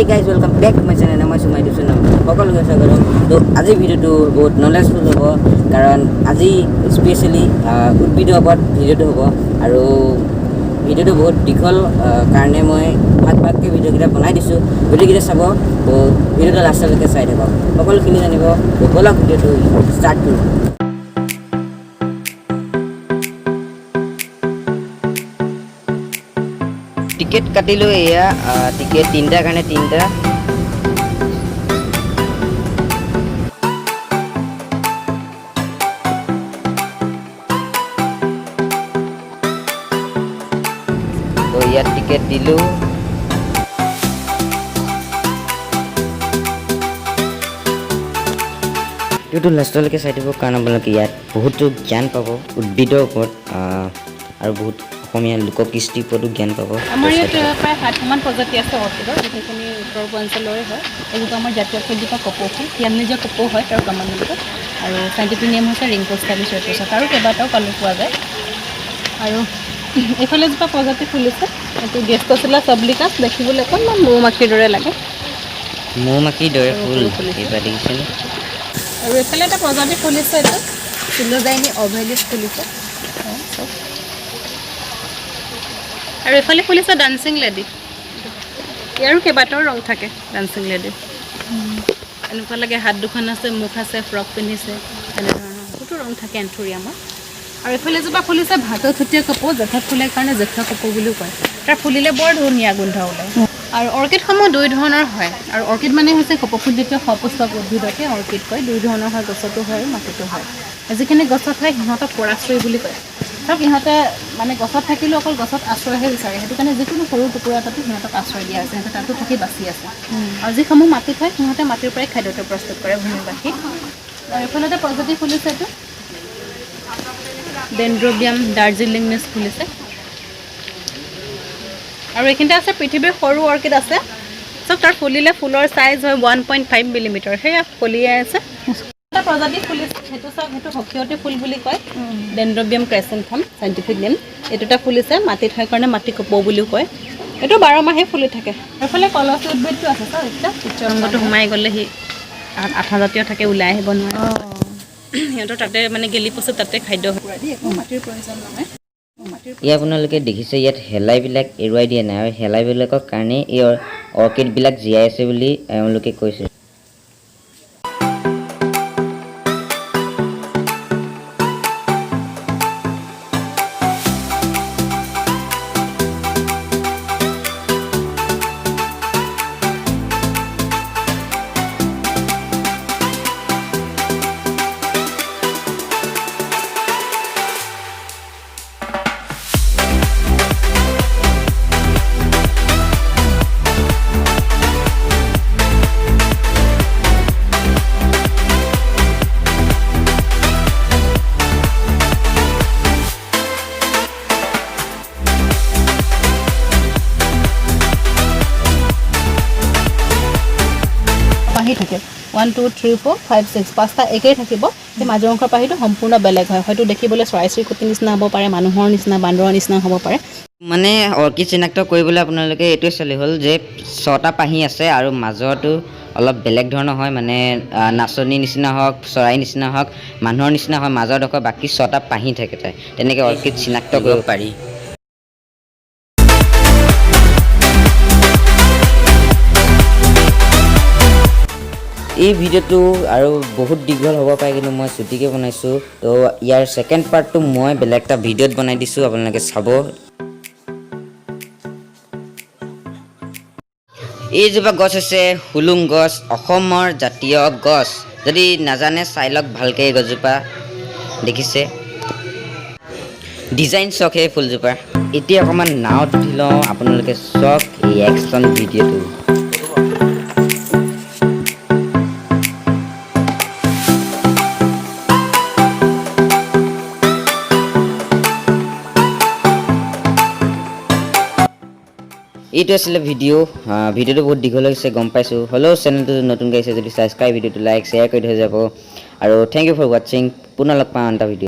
guys, welcome back to my channel. মই সুমাই দিছো নাম সকলো গৈছে গৰম তো আজি ভিডিওটো বহুত নলেজফুল হ'ব কাৰণ আজি স্পেশালি উদ্ভিদৰ ওপৰত ভিডিওটো হ'ব আৰু ভিডিওটো বহুত দীঘল কাৰণে মই ভাগ-ভাগকৈ ভিডিওকেইটা বনাই দিছোঁ ভিডিওকেইটা চাব তো ভিডিওটো লাষ্টলৈকে চাই থাকক সকলোখিনি জানিব তো বলক ভিডিওটো ষ্টাৰ্ট কৰোঁ টিকেট কাটিলো এয়া টিকেট 3টা কাৰণে 3টা তো ইয়াত টিকেট দিলো ভিডিওটো লাষ্টলৈকে চাই দিব কাৰণ আপোনালোকে ইয়াত বহুতো জ্ঞান পাব উদ্ভিদৰ ওপৰত আৰু বহুত অসমীয়া লোককৃষ্টিৰ ওপৰতো জ্ঞান পাব আমাৰ ইয়াত প্ৰায় 60মান প্ৰজাতি আছে অৰ্কিডৰ যিখিনি উত্তৰ পূৰ্বাঞ্চলৰে হয় এইটো আমাৰ জাতীয় ফুলজোপা কপৌ ফুল ইয়াত নিজৰ কপৌ হয় তাৰ প্ৰমাণিত আৰু চাইণ্টিফিক নেম হৈছে ৰিংকোষ্টা বিচৰটোছা আৰু কেইবাটাও কালাৰ পোৱা যায় আৰু এইফালে এজোপা প্ৰজাতি ফুলিছে এইটো গেষ্টচিলা চাবলিকাছ দেখিবলৈ অকণমান মৌ-মাখিৰ দৰে লাগে মৌ-মাখিৰ দৰে ফুল এইবাৰ দেখিছেনে আৰু এইফালে এটা প্ৰজাতি ফুলিছে এইটো চিলোজাইনি অভেলিছ ফুলিছে আৰু এইফালে ফুলিছে ডান্সিং লেডি ইয়াৰো কেইবাটাও ৰং থাকে ডান্সিং লেডি এনেকুৱা লাগে হাত দুখন আছে মুখ আছে ফ্ৰক পিন্ধিছে এনেধৰণৰ বহুতো ৰং থাকে এন্থুৰিয়ামৰ আৰু এইফালে এজোপা ফুলিছে ভাটৌথুটীয়া কপৌ জেঠত ফুলে কাৰণে জেঠা কপৌ বুলিও কয় তাৰ ফুলিলে বৰ ধুনীয়া গোন্ধ ওলায় আৰু অৰ্কিডসমূহ দুই ধৰণৰ হয় আৰু অৰ্কিড মানে হৈছে কপৌ ফুল জাতীয় সপুষ্পক উদ্ভিদকে অৰ্কিড কয় দুই ধৰণৰ হয় গছতো হয় আৰু মাটিতো হয় যিখিনি গছত হয় সিহঁতক পৰাশ্ৰয়ী বুলি কয় ধৰক ইহঁতে মানে গছত থাকিলেও অকল গছত আশ্ৰয়হে বিচাৰে সেইটো কাৰণে যিকোনো সৰু টুকুৰা এটাতো সিহঁতক আশ্ৰয় দিয়া আছে সিহঁতে তাতো থাকি বাচি আছে আৰু যিসমূহ মাটিত হয় সিহঁতে মাটিৰ পৰাই খাদ্যটো প্ৰস্তুত কৰে ভূমিবাসী আৰু এইফালে এটা প্ৰজাতি ফুলিছে এইটো ডেনড্ৰবিয়াম দাৰ্জিলিং মিছ ফুলিছে আৰু এইখিনিতে আছে পৃথিৱীৰ সৰু অৰ্কিড আছে চব তাৰ ফুলিলে ফুলৰ চাইজ হয় 1.5 মিলিমিটাৰ সেয়া ফলিয়াই আছে এটা প্ৰজাতি ফুলিছে সেইটো চাওক সেইটো হকিয়তী ফুল বুলি কয় ডেনড্ৰবিয়াম ক্ৰেচেণ্থাম চাইণ্টিফিক নেম এইটোটা ফুলিছে মাটিত হয় কাৰণে মাটি কপৌ বুলিও কয় এইটো 12 মাহে ফুলি থাকে এইফালে কলচী উদ্ভিদটো আছে চাওক এতিয়া উচ্চৰংগটো সোমাই গ'লে সি আঠাজাতীয় থাকে ওলাই আহিব নোৱাৰে সিহঁতৰ তাতে মানে গেলি পচে তাতে খাদ্য হয় একো মাটিৰ প্ৰয়োজন নহয় ইয়াত আপোনালোকে দেখিছে ইয়াত হেলাইবিলাক এৰুৱাই দিয়া নাই আৰু হেলাইবিলাকৰ কাৰণে এই অৰ্কিডবিলাক জীয়াই আছে বুলি এওঁলোকে কৈছে থাকে 1 2 3 4 5 6 পাঁচটা একেই থাকিব সেই মাজৰ অংশৰ পাহিটো সম্পূৰ্ণ বেলেগ হয় হয়তো দেখিবলৈ চৰাই-চিৰিকটি নিচিনা হ'ব পাৰে মানুহৰ নিচিনা বান্দৰৰ নিচিনা হ'ব পাৰে মানে অৰ্কিড চিনাক্ত কৰিবলৈ আপোনালোকে এইটোৱে চালি হ'ল যে 6টা পাহি আছে আৰু মাজৰটো অলপ বেলেগ ধৰণৰ হয় মানে নাচনী নিচিনা হওক চৰাই নিচিনা হওক মানুহৰ নিচিনা হয় মাজৰ ডোখৰ বাকী 6টা পাহি থাকে তাই তেনেকৈ অৰ্কিড চিনাক্ত কৰিব পাৰি এই ভিডিওটো আৰু বহুত দীঘল হ'ব পাৰে কিন্তু মই ছুটিকৈ বনাইছোঁ তো ইয়াৰ ছেকেণ্ড পাৰ্টটো মই বেলেগ এটা ভিডিঅ'ত বনাই দিছোঁ আপোনালোকে চাব এইজোপা গছ হৈছে হুলুং গছ অসমৰ জাতীয় গছ যদি নাজানে চাই লওক ভালকৈ এই গছজোপা দেখিছে ডিজাইন চাওক সেই ফুলজোপা এতিয়া অকণমান নাৱত উঠি লওঁ আপোনালোকে চাওক এই একশ্যন ভিডিঅ'টো এইটো আছিলে ভিডিঅ'টো বহুত দীঘল হৈছে গম পাইছোঁ হ'লেও চেনেলটো নতুনকৈ আহিছে যদি ছাবস্ক্ৰাইব ভিডিঅ'টো লাইক শ্বেয়াৰ কৰি থৈ যাব আৰু থেংক ইউ ফৰ ৱাচিং পুনৰ লগ পাম এটা ভিডিঅ'